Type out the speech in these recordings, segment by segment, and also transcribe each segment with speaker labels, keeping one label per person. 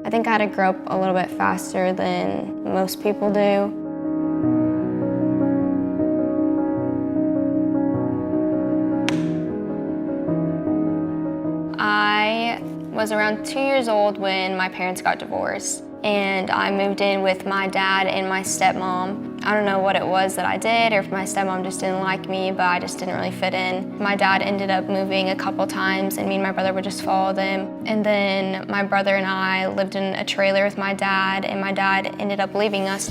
Speaker 1: I think I had to grow up a little bit faster than most people do. I was around 2 years old when my parents got divorced, and I moved in with my dad and my stepmom. I don't know what it was that I did, or if my stepmom just didn't like me, but I just didn't really fit in. My dad ended up moving a couple times, and me and my brother would just follow them. And then my brother and I lived in a trailer with my dad, and my dad ended up leaving us.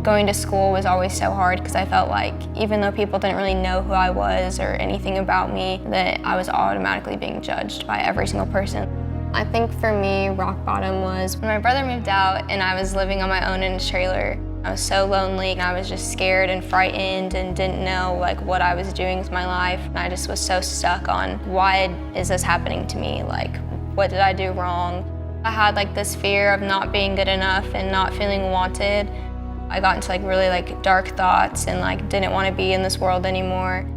Speaker 1: Going to school was always so hard because I felt like even though people didn't really know who I was or anything about me, that I was automatically being judged by every single person. I think for me, rock bottom was when my brother moved out and I was living on my own in a trailer. I was so lonely and I was just scared and frightened and didn't know like what I was doing with my life. And I just was so stuck on why is this happening to me? Like, what did I do wrong? I had like this fear of not being good enough and not feeling wanted. I got into like really like dark thoughts and like didn't want to be in this world anymore.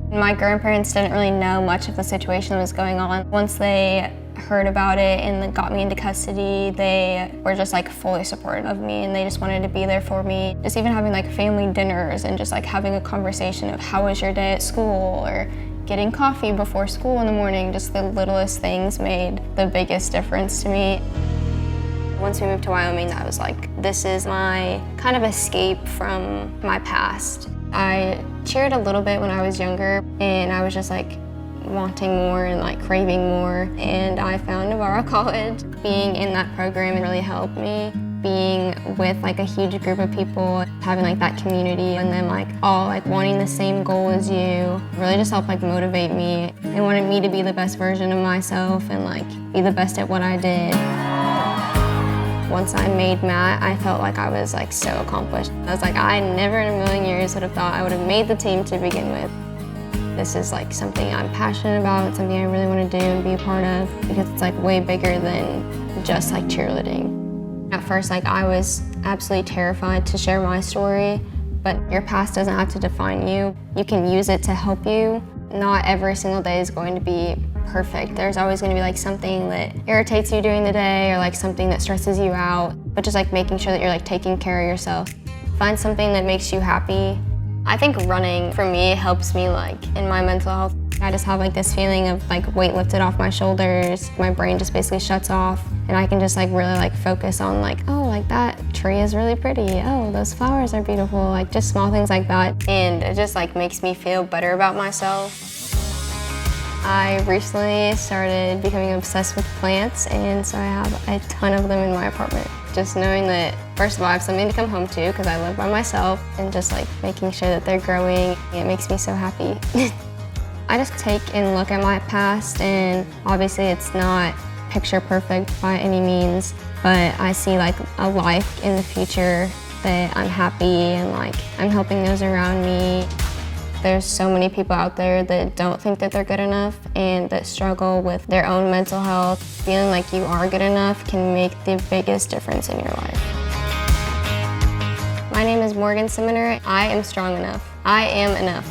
Speaker 1: My grandparents didn't really know much of the situation that was going on. Once they heard about it and got me into custody, they were just like fully supportive of me and they just wanted to be there for me. Just even having like family dinners and just like having a conversation of how was your day at school or getting coffee before school in the morning, just the littlest things made the biggest difference to me. Once we moved to Wyoming, I was like, this is my kind of escape from my past. I cheered a little bit when I was younger, and I was just like wanting more and like craving more. And I found Navarro College. Being in that program really helped me. Being with like a huge group of people, having like that community, and then like all like wanting the same goal as you, really just helped like motivate me. It wanted me to be the best version of myself and like be the best at what I did. Once I made Matt, I felt like I was like so accomplished. I was like, I never in a million years would have thought I would have made the team to begin with. This is like something I'm passionate about. It's something I really want to do and be a part of because it's like way bigger than just like cheerleading. At first, like I was absolutely terrified to share my story, but your past doesn't have to define you. You can use it to help you. Not every single day is going to be perfect. There's always going to be like something that irritates you during the day or like something that stresses you out, but just like making sure that you're like taking care of yourself. Find something that makes you happy. I think running for me helps me like in my mental health. I just have like this feeling of like weight lifted off my shoulders. My brain just basically shuts off and I can just like really like focus on like, oh, like that tree is really pretty. Oh, those flowers are beautiful. Like just small things like that. And it just like makes me feel better about myself. I recently started becoming obsessed with plants, and so I have a ton of them in my apartment. Just knowing that, first of all, I have something to come home to because I live by myself, and just like making sure that they're growing, it makes me so happy. I just take and look at my past, and obviously it's not picture perfect by any means, but I see like a life in the future that I'm happy and like I'm helping those around me. There's so many people out there that don't think that they're good enough and that struggle with their own mental health. Feeling like you are good enough can make the biggest difference in your life. My name is Morgan Simianer. I am strong enough. I am enough.